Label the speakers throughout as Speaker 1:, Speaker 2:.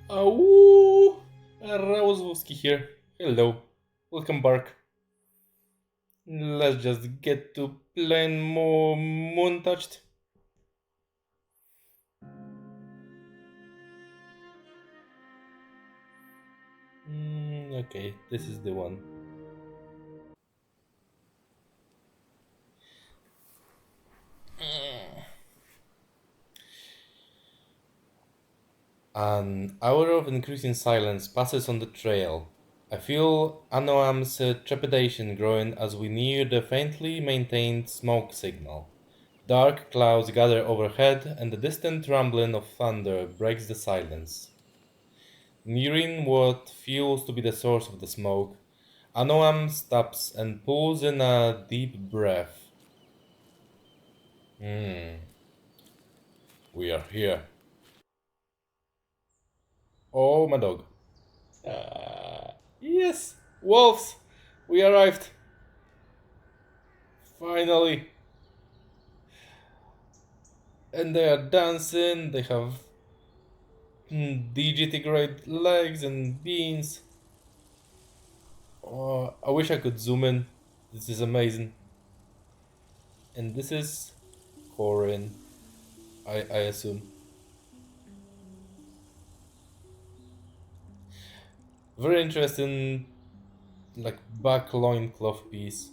Speaker 1: Awoo! Rawzowski here. Hello. Welcome back. Let's just get to playing more Moon Touched. Okay, this is the one. An hour of increasing silence passes on the trail. I feel Anoam's trepidation growing as we near the faintly maintained smoke signal. Dark clouds gather overhead, and the distant rumbling of thunder breaks the silence. Nearing what feels to be the source of the smoke, Anoam stops and pulls in a deep breath. Hmm, we are here. Oh, my dog. Yes, wolves! We arrived! Finally! And they are dancing, they have digitigrade legs and beans. Oh, I wish I could zoom in. This is amazing. And this is Corin, I assume. Very interesting, like back loincloth piece.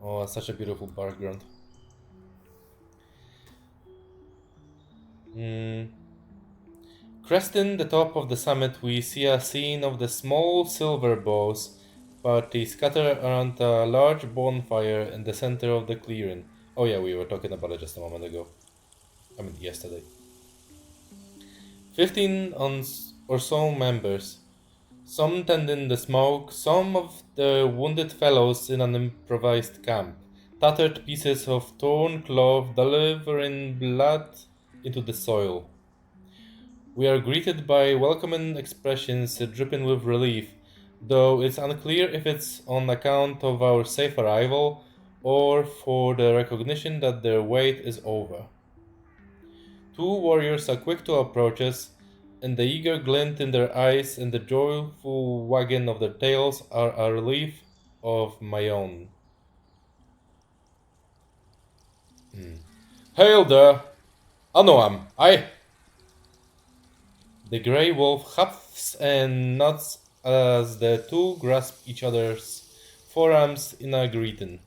Speaker 1: Oh, such a beautiful background. Mm. Cresting the top of the summit, we see a scene of the small silver bows party scattered around a large bonfire in the center of the clearing. Oh yeah, we were talking about it just a moment ago. I mean, yesterday. 15 or so members, some tending the smoke, some of the wounded fellows in an improvised camp, tattered pieces of torn cloth delivering blood into the soil. We are greeted by welcoming expressions dripping with relief, though it's unclear if it's on account of our safe arrival or for the recognition that their wait is over. Two warriors are quick to approach us, and the eager glint in their eyes and the joyful wagging of their tails are a relief of my own. Hail there! Anoam, I! The grey wolf huffs and nods as the two grasp each other's forearms in a greeting.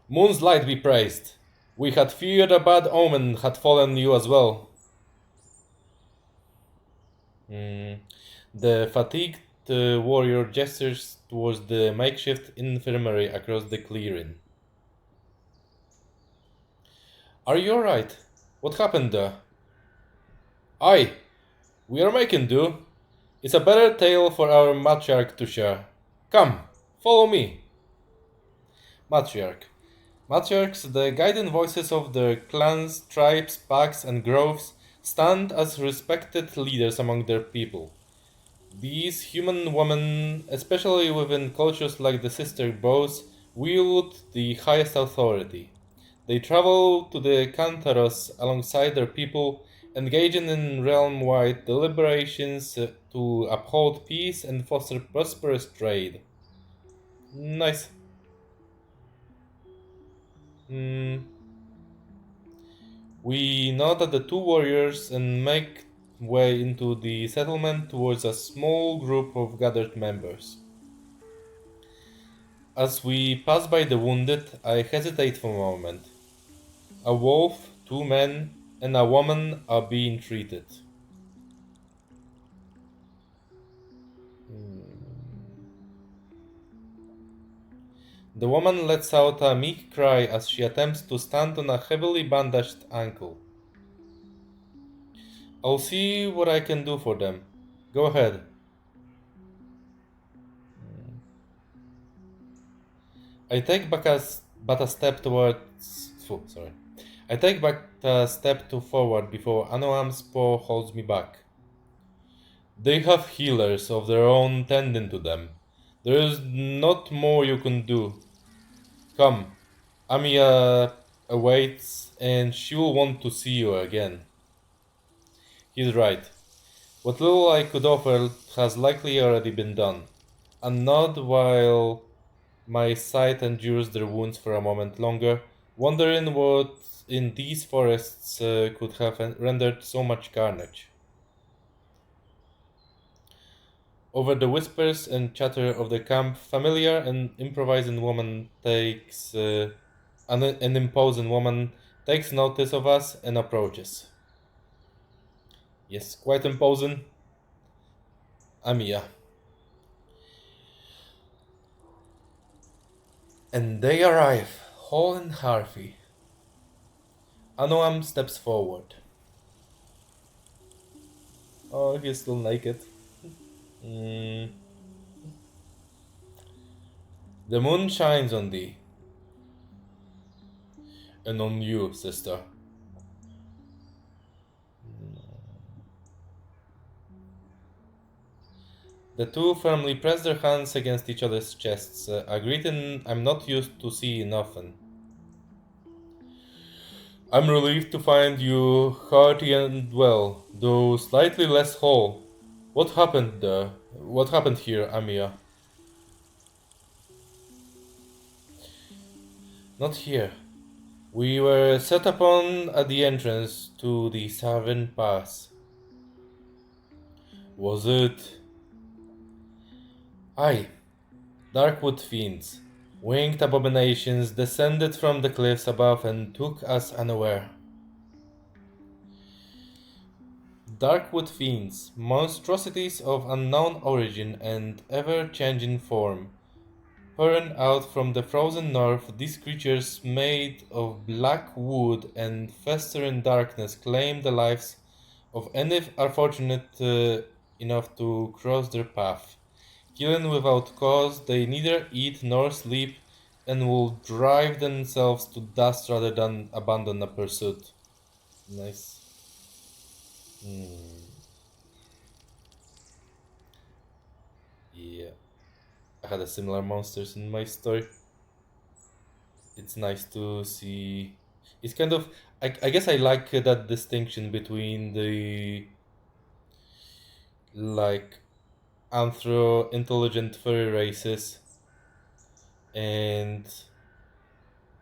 Speaker 1: Moon's light be praised! We had feared a bad omen had fallen you as well. Mm. The fatigued warrior gestures towards the makeshift infirmary across the clearing. Are you alright? What happened there? Aye, we are making do. It's a better tale for our matriarch to share. Come, follow me. Matriarch. Matriarchs, the guiding voices of their clans, tribes, packs, and groves, stand as respected leaders among their people. These human women, especially within cultures like the Sister Bows, wield the highest authority. They travel to the Kantaros alongside their people, engaging in realm-wide deliberations to uphold peace and foster prosperous trade. Nice. Mm, we nod at the two warriors and make way into the settlement towards a small group of gathered members. As we pass by the wounded, I hesitate for a moment. A wolf, two men, and a woman are being treated. The woman lets out a meek cry as she attempts to stand on a heavily bandaged ankle. I'll see what I can do for them. Go ahead. I take back but a step towards. Sorry. I take back a step to forward before Anoam's paw holds me back. They have healers of their own tending to them. There is not more you can do. Come, Amia awaits, and she will want to see you again. He's right. What little I could offer has likely already been done. A nod while my sight endures their wounds for a moment longer, wondering what in these forests could have rendered so much carnage. Over the whispers and chatter of the camp, familiar and improvising woman takes an imposing woman takes notice of us and approaches. Yes, quite imposing. Amia. And they arrive, whole and hearty. Anoam steps forward. Oh, he's still naked. Mm. The moon shines on thee, and on you, sister. The two firmly press their hands against each other's chests, a greeting I'm not used to seeing often. I'm relieved to find you hearty and well, though slightly less whole. What happened there? What happened here, Amia? Not here. We were set upon at the entrance to the Savin Pass. Was it? Aye, Darkwood fiends, winged abominations descended from the cliffs above and took us unaware. Darkwood fiends, monstrosities of unknown origin and ever-changing form, pouring out from the frozen north, these creatures made of black wood and festering darkness claim the lives of any unfortunate enough to cross their path. Killing without cause, they neither eat nor sleep and will drive themselves to dust rather than abandon a pursuit. Nice. Hmm. Yeah, I had a similar monsters in my story. It's nice to see. It's kind of. I guess I like that distinction between the like anthro intelligent furry races and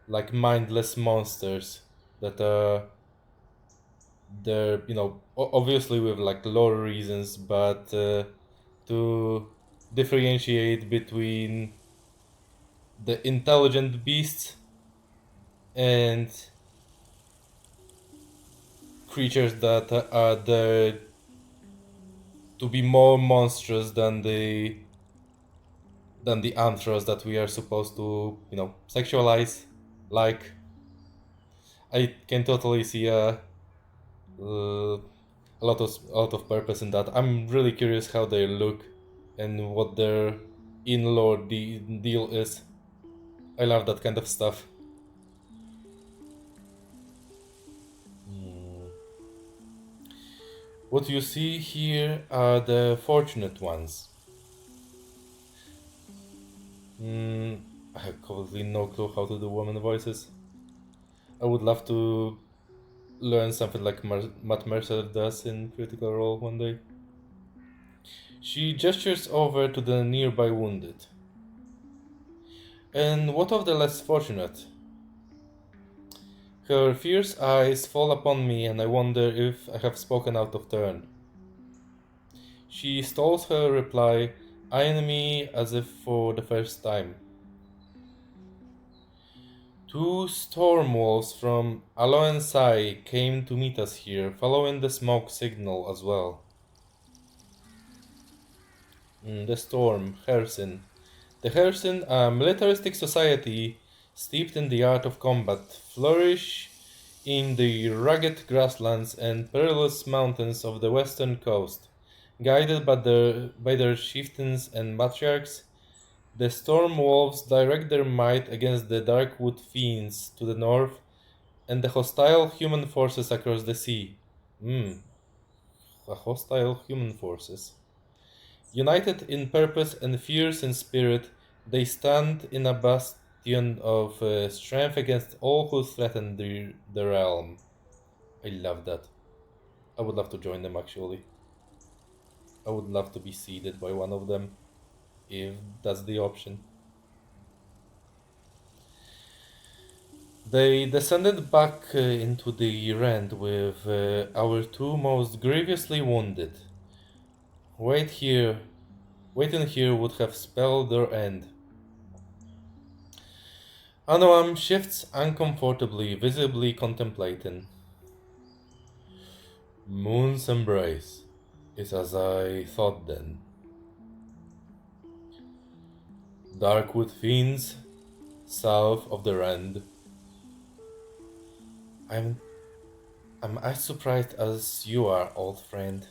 Speaker 1: like mindless monsters that are they're obviously with like lore reasons, but to differentiate between the intelligent beasts and creatures that are there to be more monstrous than the anthros that we are supposed to sexualize. Like I can totally see uh, a lot of purpose in that. I'm really curious how they look and what their in-law deal is. I love that kind of stuff. Hmm. What you see here are the fortunate ones. Hmm. I have completely no clue how to do woman voices. I would love to learn something like Matt Mercer does in Critical Role one day. She gestures over to the nearby wounded. And what of the less fortunate? Her fierce eyes fall upon me, and I wonder if I have spoken out of turn. She stalls her reply, eyeing me as if for the first time. Two storm wolves from Aloensai came to meet us here, following the smoke signal as well. The storm, Hersin. The Hersin, a militaristic society steeped in the art of combat, flourish in the rugged grasslands and perilous mountains of the western coast. Guided by their chieftains and matriarchs, the storm wolves direct their might against the darkwood fiends to the north and the hostile human forces across the sea. Hmm, hostile human forces. United in purpose and fierce in spirit, they stand in a tune of strength against all who threaten the realm. I love that. I would love to join them actually. I would love to be seeded by one of them, if that's the option. They descended back into the rent with our two most grievously wounded. Wait here, waiting here would have spelled their end. Anoam shifts uncomfortably, visibly contemplating. Moon's embrace is as I thought then. Darkwood fiends, south of the Rand. I'm I'm as surprised as you are, old friend.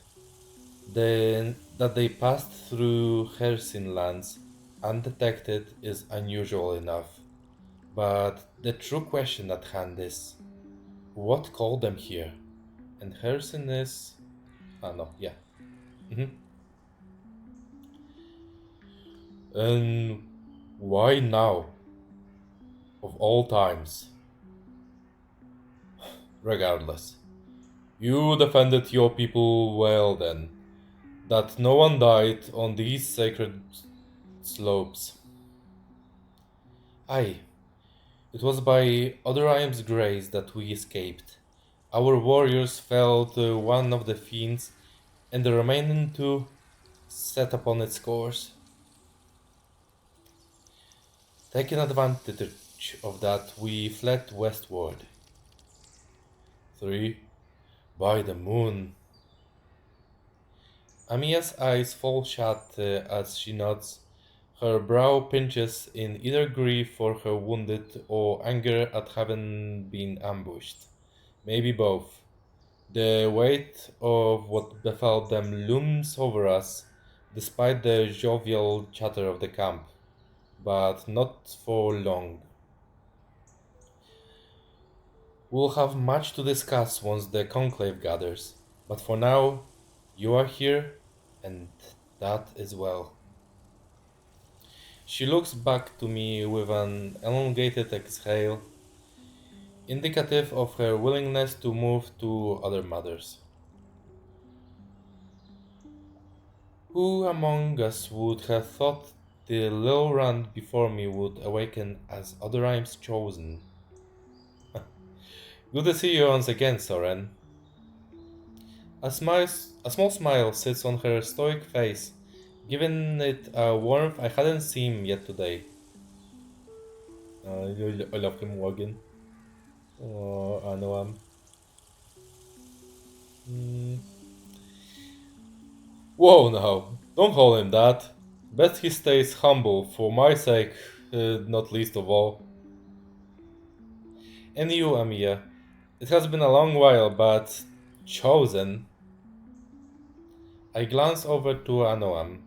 Speaker 1: Then that they passed through Hersin lands undetected is unusual enough. But the true question at hand is, what called them here? And Hersin is... Ah, no, yeah. Mhm. And why now? Of all times. Regardless. You defended your people well then. That no one died on these sacred slopes. Aye, it was by Odoraim's grace that we escaped. Our warriors felled one of the fiends, and the remaining two set upon its course. Taking advantage of that, we fled westward. 3. By the moon. Amia's eyes fall shut as she nods. Her brow pinches in either grief for her wounded or anger at having been ambushed. Maybe both. The weight of what befell them looms over us, despite the jovial chatter of the camp, but not for long. We'll have much to discuss once the conclave gathers, but for now, you are here, and that is well. She looks back to me with an elongated exhale, indicative of her willingness to move to other matters. Who among us would have thought the little rand before me would awaken as Odoraim's chosen? Good to see you once again, Soren. A small smile sits on her stoic face, giving it a warmth I hadn't seen yet today. I love him, Wagon. Oh, I know him. Mm. Whoa, now, don't call him that. Best he stays humble, for my sake, not least of all. And you, Amia, it has been a long while, but chosen. I glance over to Anoam.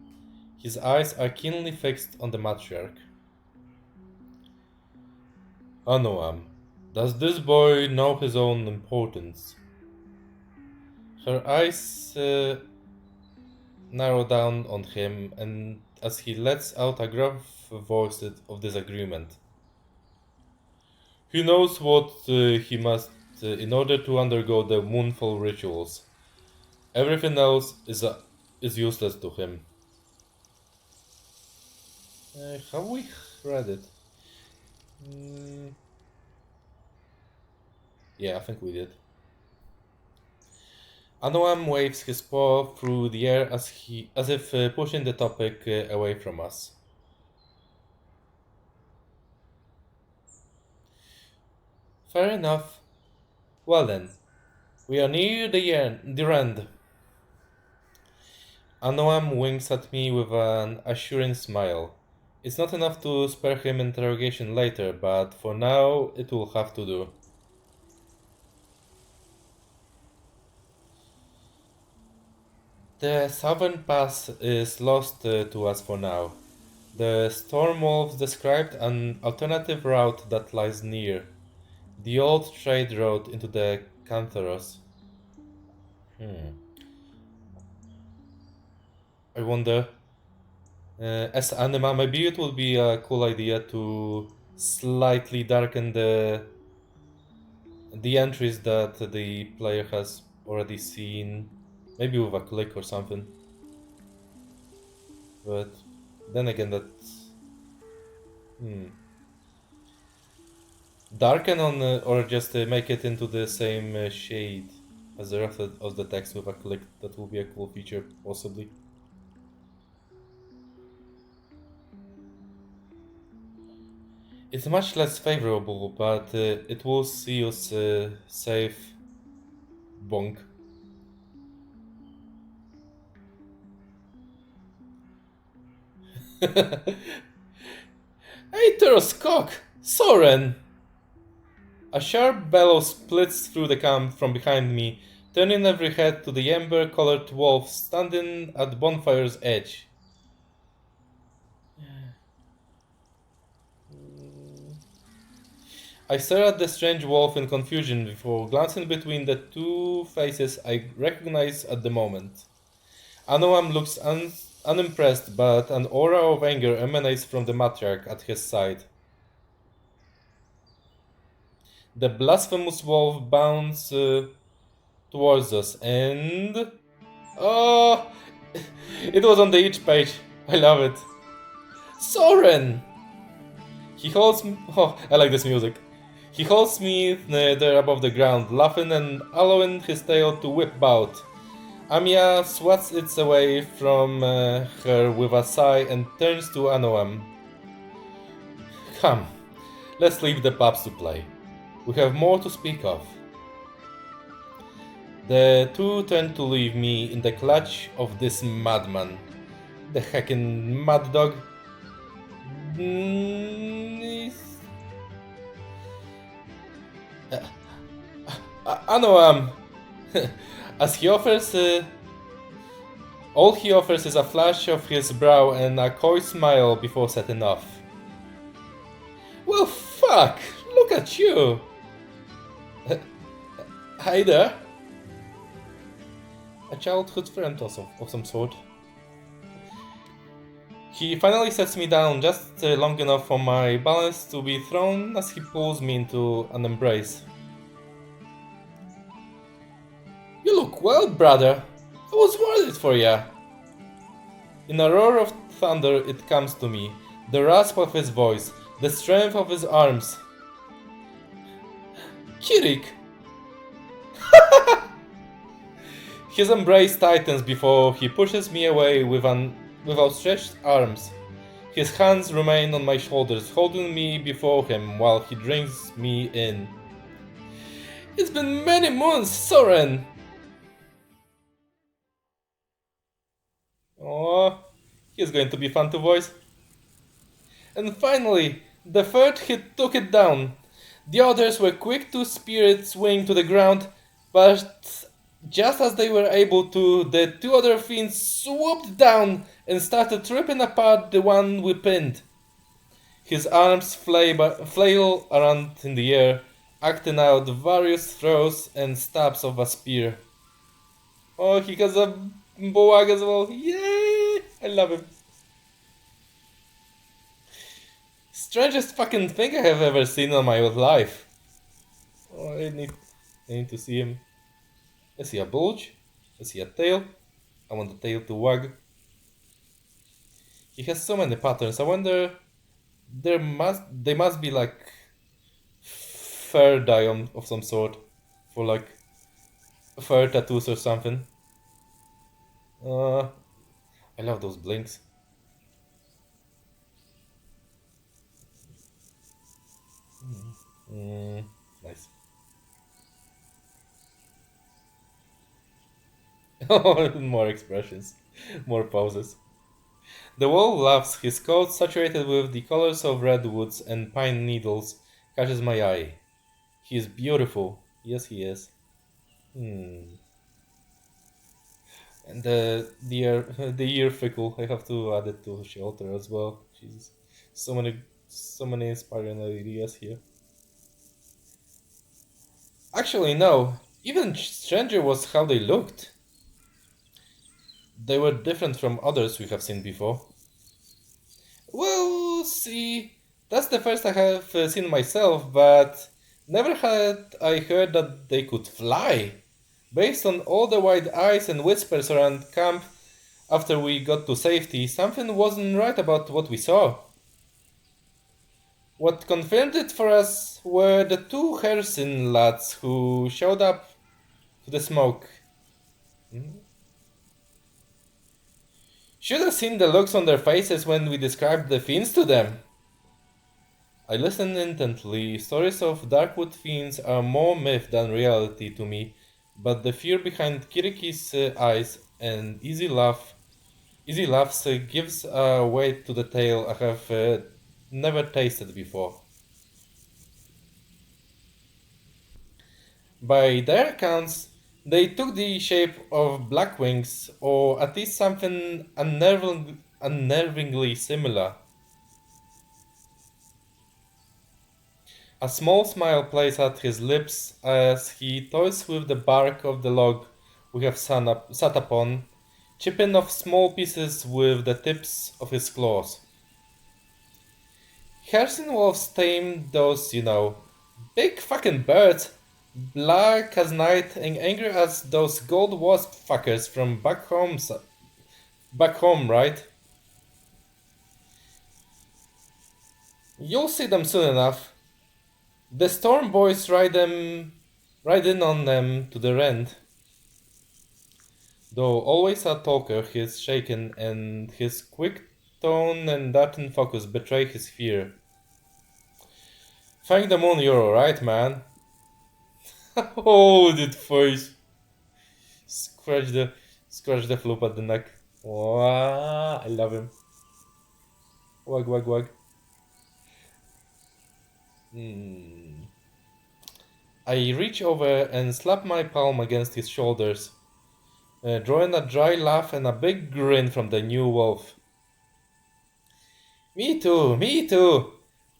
Speaker 1: His eyes are keenly fixed on the matriarch. Anoam, does this boy know his own importance? Her eyes narrow down on him, and as he lets out a gruff voice of disagreement. He knows what he must in order to undergo the moonfall rituals. Everything else is useless to him. Have we read it? Mm, yeah, I think we did. Anoam waves his paw through the air as if pushing the topic away from us. Fair enough. Well then, we are near the end. Anoam winks at me with an assuring smile. It's not enough to spare him interrogation later, but for now it will have to do. The southern pass is lost to us for now. The storm wolves described an alternative route that lies near, the old trade road into the Cantharos. Hmm. I wonder, as anima, maybe it would be a cool idea to slightly darken the entries that the player has already seen, maybe with a click or something. But then again, that hmm, darken on or just make it into the same shade as the rest of the text with a click. That will be a cool feature, possibly. It's much less favorable, but it will see us safe. Bonk. Hey, Teroscock! Soren! A sharp bellow splits through the camp from behind me, turning every head to the amber-colored wolf standing at the bonfire's edge. I stare at the strange wolf in confusion before glancing between the two faces I recognize at the moment. Anoam looks unimpressed, but an aura of anger emanates from the matriarch at his side. The blasphemous wolf bounds towards us, and oh, it was on the each page. I love it. Soren! He holds me. Oh, I like this music. He holds me there above the ground, laughing and allowing his tail to whip out. Amia swats it away from her with a sigh and turns to Anoam. Come, let's leave the pups to play. We have more to speak of. The two turn to leave me in the clutch of this madman. The heckin' mad dog. Anoam! As he offers, all he offers is a flash of his brow and a coy smile before setting off. Well, fuck! Look at you! Hi there. A childhood friend also, of some sort. He finally sets me down just long enough for my balance to be thrown as he pulls me into an embrace. You look well, brother. I was worried for ya. In a roar of thunder it comes to me, the rasp of his voice, the strength of his arms. Kirik! His embrace tightens before he pushes me away with outstretched arms. His hands remain on my shoulders, holding me before him while he brings me in. It's been many months, Soren! Oh, he's going to be fun to voice. And finally, the third hit took it down. The others were quick to spear its wing to the ground, but just as they were able to, the two other fiends swooped down and started ripping apart the one we pinned. His arms flail around in the air, acting out various throws and stabs of a spear. Oh, he has a boag as well. Yay! I love him. Strangest fucking thing I have ever seen in my life. Oh, I need to see him. I see a bulge. I see a tail. I want the tail to wag. He has so many patterns. I wonder they must be like fur dye of some sort for like fur tattoos or something. I love those blinks. Nice. More expressions, more pauses. The wolf laughs, his coat, saturated with the colors of redwoods and pine needles, catches my eye. He is beautiful. Yes, he is. And the ear fickle. I have to add it to shelter as well. Jesus, so many inspiring ideas here. Actually, no. Even stranger was how they looked. They were different from others we have seen before. Well, see, That's the first I have seen myself, but never had I heard that they could fly. Based on all the wide eyes and whispers around camp after we got to safety, something wasn't right about what we saw. What confirmed it for us were the two Hersin lads who showed up to the smoke. Hmm? Should have seen the looks on their faces when we described the fiends to them. I listened intently. Stories of Darkwood fiends are more myth than reality to me, but the fear behind Kirik's eyes and easy laughs gives a weight to the tale I have never tasted before. By their accounts, they took the shape of black wings, or at least something unnervingly similar. A small smile plays at his lips as he toys with the bark of the log we have sat upon, chipping off small pieces with the tips of his claws. Hersin wolves tame those, big fucking birds, black as night and angry as those gold wasp fuckers from back home, right? You'll see them soon enough. The storm boys ride in on them to their end. Though always a talker, he is shaken, and his quick tone and darting focus betray his fear. Thank the moon you're alright, man. Oh, that face. Scratch the scratch the floop at the neck. Wow, I love him. Wag wag wag. Hmm. I reach over and slap my palm against his shoulders, drawing a dry laugh and a big grin from the new wolf. Me too, me too.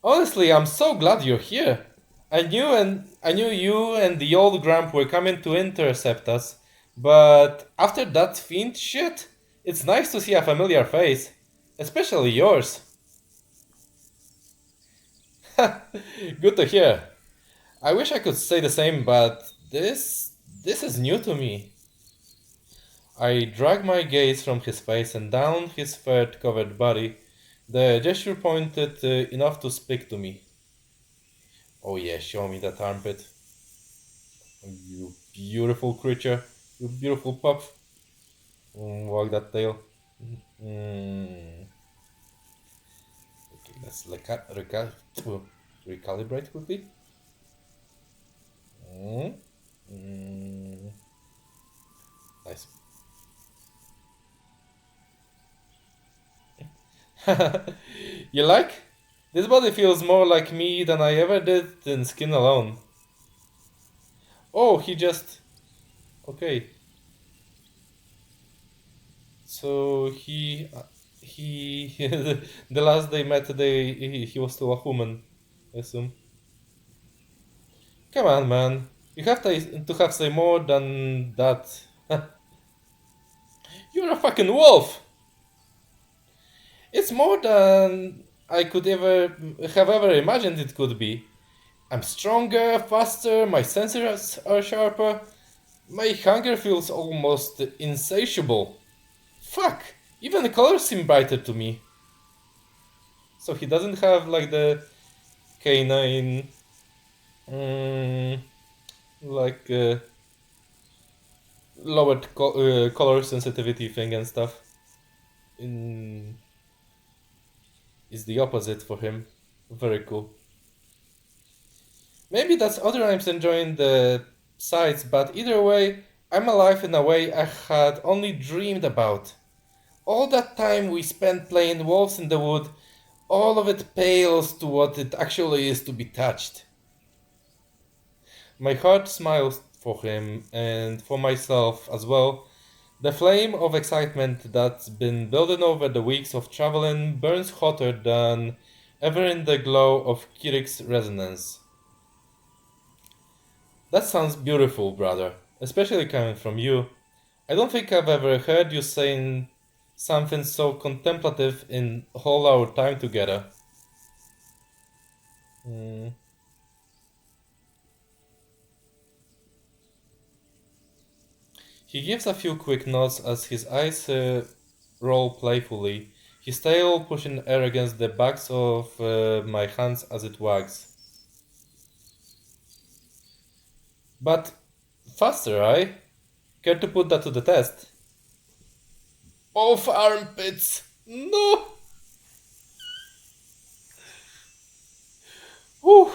Speaker 1: Honestly, I'm so glad you're here. I knew you and the old Grump were coming to intercept us, but after that fiend shit, it's nice to see a familiar face, especially yours. Good to hear. I wish I could say the same, but this is new to me. I drag my gaze from his face and down his fur-covered body. The gesture pointed enough to speak to me. Oh yeah, show me that armpit. You beautiful creature. You beautiful pup. Wag that tail. Mm. Okay, let's recalibrate quickly. Mm. Mm. Nice. You like? This body feels more like me than I ever did in skin alone. Oh, he just... Okay. So he the last they met, he was still a human, I assume. Come on, man. You have to have say more than that. You're a fucking wolf. It's more than I could ever imagined it could be. I'm stronger, faster, my sensors are sharper. My hunger feels almost insatiable. Fuck! Even the colors seem brighter to me. So he doesn't have like the canine, mm, like lowered color sensitivity thing and stuff. In is the opposite for him. Very cool. Maybe that's other I'm enjoying the sights, but either way, I'm alive in a way I had only dreamed about. All that time we spent playing wolves in the wood, all of it pales to what it actually is to be touched. My heart smiles for him and for myself as well. The flame of excitement that's been building over the weeks of traveling burns hotter than ever in the glow of Kirik's resonance. That sounds beautiful, brother, especially coming from you. I don't think I've ever heard you saying something so contemplative in all our time together. Hmm. He gives a few quick nods as his eyes roll playfully, his tail pushing air against the backs of my hands as it wags. But faster, I care to put that to the test. Both armpits! No! Whew!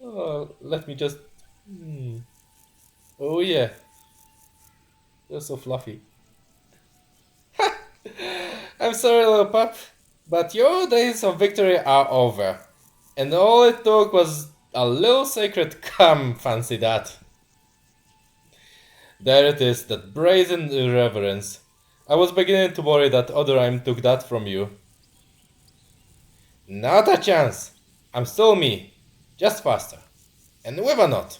Speaker 1: Oh, let me just. Hmm. Oh, yeah, you're so fluffy. I'm sorry, little pup, but your days of victory are over. And all it took was a little sacred come, fancy that. There it is, that brazen irreverence. I was beginning to worry that Odoraim took that from you. Not a chance. I'm still me, just faster. And with a knot.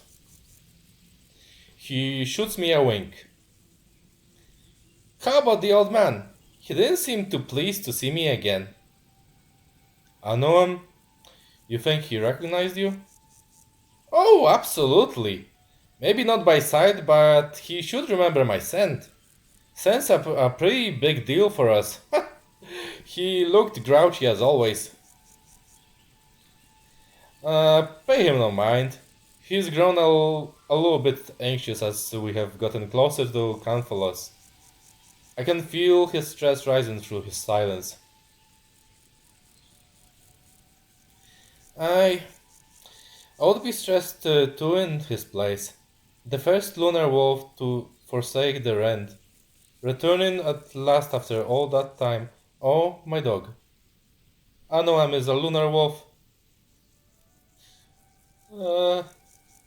Speaker 1: He shoots me a wink. How about the old man? He didn't seem too pleased to see me again. I know him. You think he recognized you? Oh, absolutely. Maybe not by sight, but he should remember my scent. Scent's a pretty big deal for us. He looked grouchy as always. Pay him no mind. He's grown a little bit anxious as we have gotten closer to Canphalos. I can feel his stress rising through his silence. I I would be stressed too in his place. The first lunar wolf to forsake the rent, returning at last after all that time. Oh, my dog. Anoam is a lunar wolf, uh,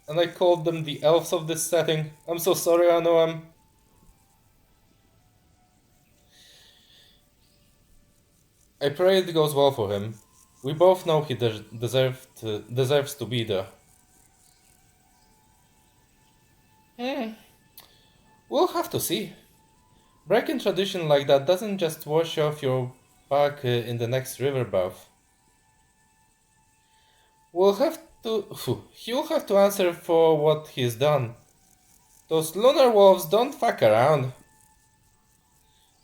Speaker 1: and I called them the elves of this setting. I'm so sorry, Anoam. I pray it goes well for him. We both know he deserves to be there. Hmm, we'll have to see. Breaking tradition like that doesn't just wash off your back in the next river bath. We'll have to. He'll have to answer for what he's done. Those lunar wolves don't fuck around.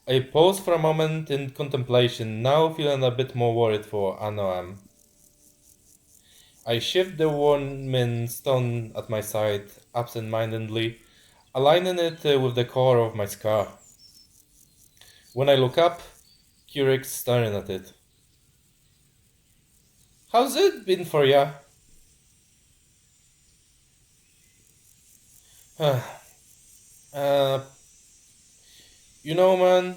Speaker 1: I pause for a moment in contemplation, now feeling a bit more worried for Anoam. I shift the worn stone at my side absent-mindedly, aligning it with the core of my scar. When I look up, Kirik's staring at it. How's it been for ya? uh, man,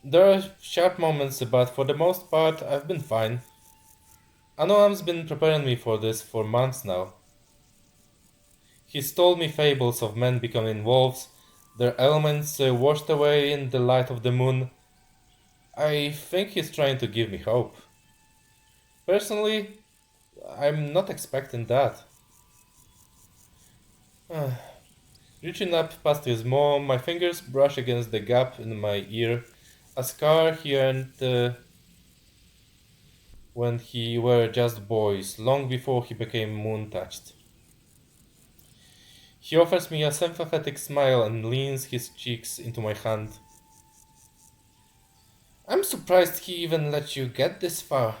Speaker 1: there are sharp moments, but for the most part, I've been fine. Anoam's been preparing me for this for months now. He's told me fables of men becoming wolves, their elements washed away in the light of the moon. I think he's trying to give me hope. Personally, I'm not expecting that. Reaching up past his maw, my fingers brush against the gap in my ear, a scar he earned when he were just boys, long before he became moon-touched. He offers me a sympathetic smile and leans his cheeks into my hand. I'm surprised he even let you get this far.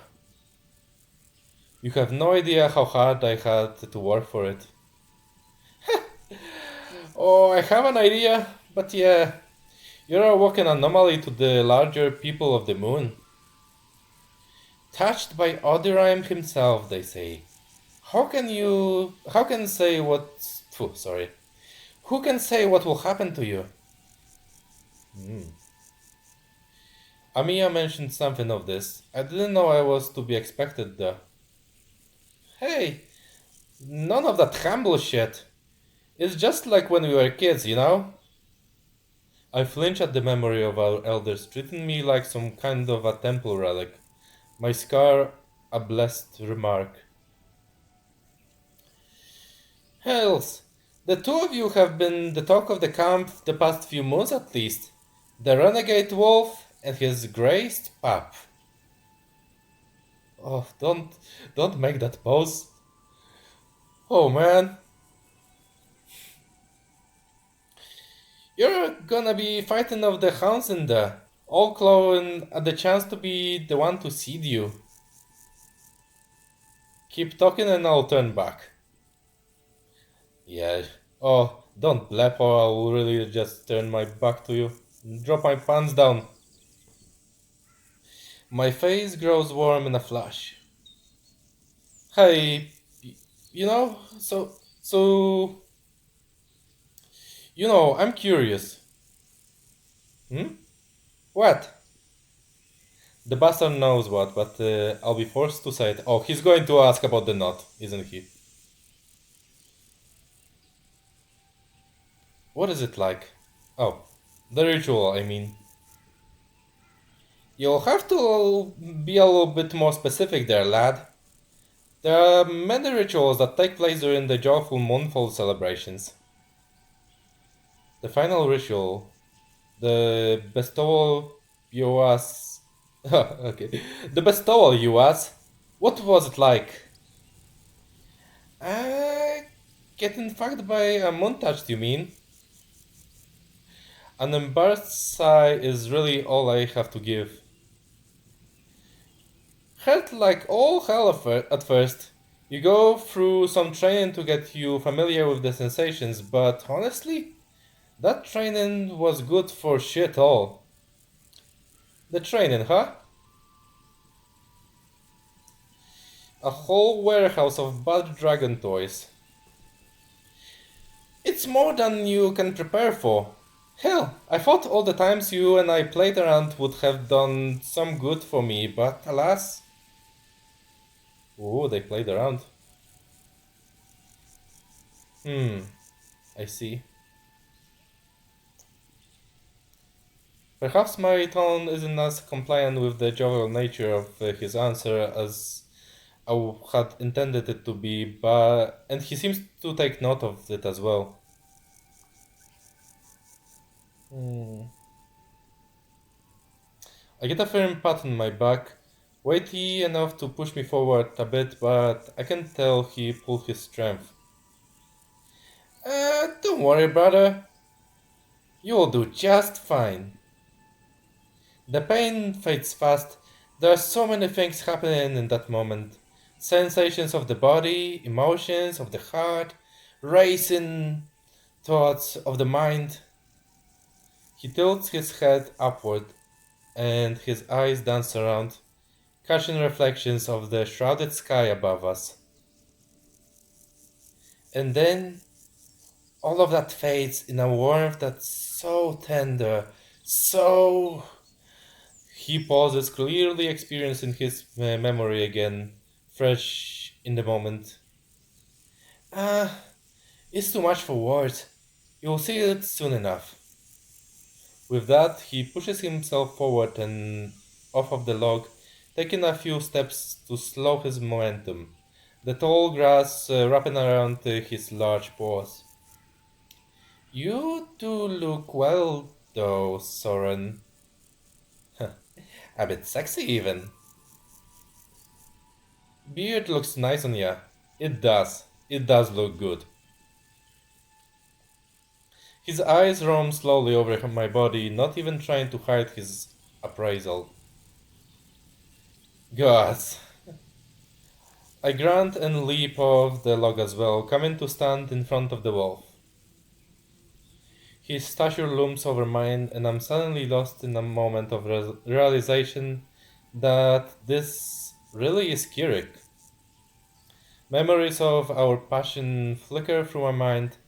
Speaker 1: You have no idea how hard I had to work for it. Oh, I have an idea, but yeah, you're a walking anomaly to the larger people of the moon. Touched by Odiraim himself, they say. How can say what, sorry. Who can say what will happen to you? Hmm. Amiya mentioned something of this. I didn't know I was to be expected there. Hey, none of that humble shit. It's just like when we were kids, you know? I flinch at the memory of our elders treating me like some kind of a temple relic. My scar, a blessed remark. Hells, the two of you have been the talk of the camp the past few months at least. The renegade wolf and his graced pap. Oh, don't make that pose. Oh man, you're gonna be fighting off the hounds in there, all clawing at the chance to be the one to seed you. Keep talking and I'll turn back. Yeah. Oh, don't blab or I'll really just turn my back to you. Drop my pants down. My face grows warm in a flash. Hey, you know, so, I'm curious. Hmm? What? The bastard knows what, but I'll be forced to say it. Oh, he's going to ask about the knot, isn't he? What is it like? Oh, the ritual, I mean. You'll have to be a little bit more specific there, lad. There are many rituals that take place during the joyful moonfall celebrations. The final ritual, the bestowal you ask. Okay. The bestowal you ask. What was it like? Uh, Getting fucked by a montage, you mean? An embarrassed sigh is really all I have to give. Hurt like all hell at first. You go through some training to get you familiar with the sensations, but honestly, that training was good for shit all. The training, huh? A whole warehouse of bad dragon toys. It's more than you can prepare for. Hell, I thought all the times you and I played around would have done some good for me, but alas. Ooh, they played around. Hmm, I see. Perhaps my tone isn't as compliant with the jovial nature of his answer as had intended it to be, but and he seems to take note of it as well. Hmm. I get a firm pat on my back, weighty enough to push me forward a bit, but I can tell he pulled his strength. Don't worry, brother. You'll do just fine. The pain fades fast. There are so many things happening in that moment. Sensations of the body, emotions of the heart, racing thoughts of the mind. He tilts his head upward and his eyes dance around, catching reflections of the shrouded sky above us. And then all of that fades in a warmth that's so tender, so. He pauses, clearly experiencing his memory again, fresh in the moment. Ah, it's too much for words. You'll see it soon enough. With that, he pushes himself forward and off of the log, taking a few steps to slow his momentum, the tall grass wrapping around his large paws. You do look well, though, Soren. A bit sexy, even. Beard looks nice on ya. It does. It does look good. His eyes roam slowly over my body, not even trying to hide his appraisal. Gods. I grunt and leap off the log as well, coming to stand in front of the wolf. His stature looms over mine, and I'm suddenly lost in a moment of realization that this really is Kirik. Memories of our passion flicker through my mind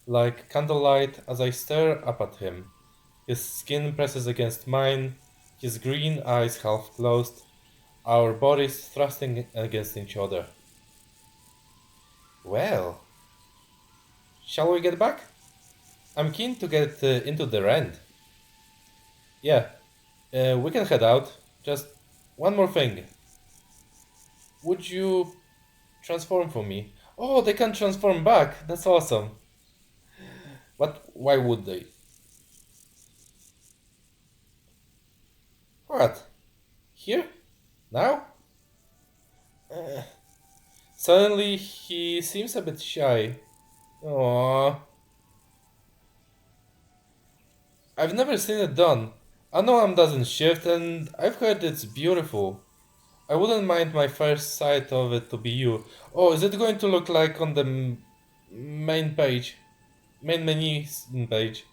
Speaker 1: like candlelight as I stare up at him. His skin presses against mine, his green eyes half closed, our bodies thrusting against each other. Well, shall we get back? I'm keen to get into the rent. Yeah, we can head out. Just one more thing. Would you transform for me? Oh, they can transform back. That's awesome. But why would they? What? Here? Now? Uh, Suddenly he seems a bit shy. Aww. I've never seen it done. I know doesn't shift and I've heard it's beautiful. I wouldn't mind my first sight of it to be you. Oh, is it going to look like on the main page? Main menu page.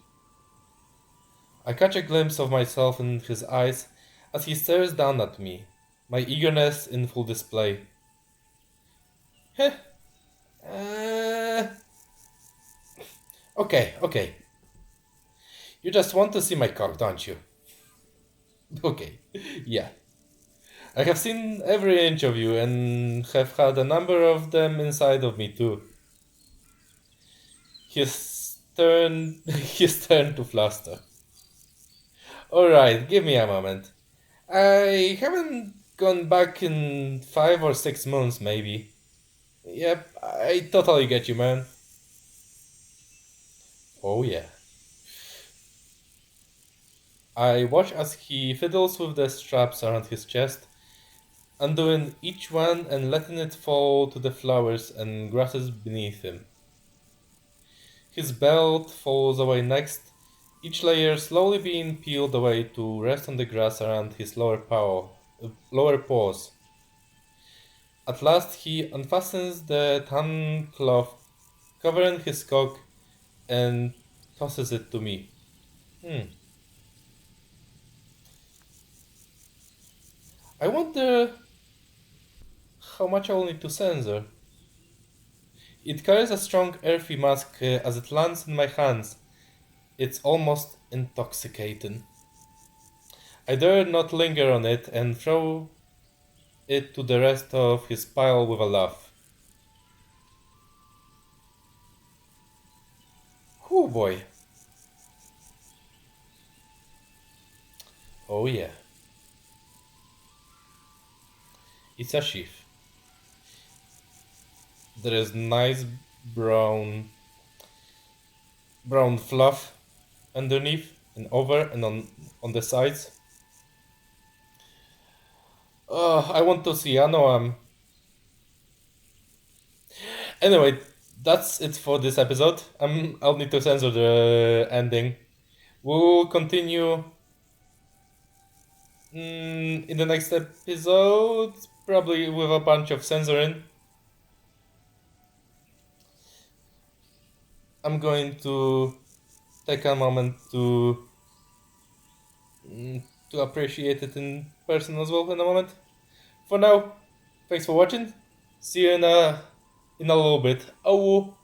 Speaker 1: I catch a glimpse of myself in his eyes as he stares down at me, my eagerness in full display. Heh. Uh, okay. You just want to see my cock, don't you? Okay, yeah. I have seen every inch of you and have had a number of them inside of me too. His turn to fluster. Alright, give me a moment. I haven't gone back in 5 or 6 months, maybe. Yep, I totally get you, man. Oh, yeah. I watch as he fiddles with the straps around his chest, undoing each one and letting it fall to the flowers and grasses beneath him. His belt falls away next, each layer slowly being peeled away to rest on the grass around his lower paws. At last he unfastens the tan cloth covering his cock and tosses it to me. Hmm. I wonder how much I will need to censor. It carries a strong earthy musk as it lands in my hands. It's almost intoxicating. I dare not linger on it and throw it to the rest of his pile with a laugh. Oh boy. Oh yeah. It's a sheaf. There is nice brown brown fluff underneath and over and on the sides. I want to see. I know Anyway, that's it for this episode. I'll need to censor the ending. We'll continue in the next episode, probably with a bunch of censoring. I'm going to take a moment mm, to appreciate it in person as well in a moment. For now, thanks for watching. See you in a little bit. Oh,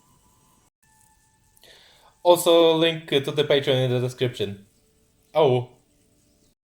Speaker 1: also link to the Patreon in the description. Oh.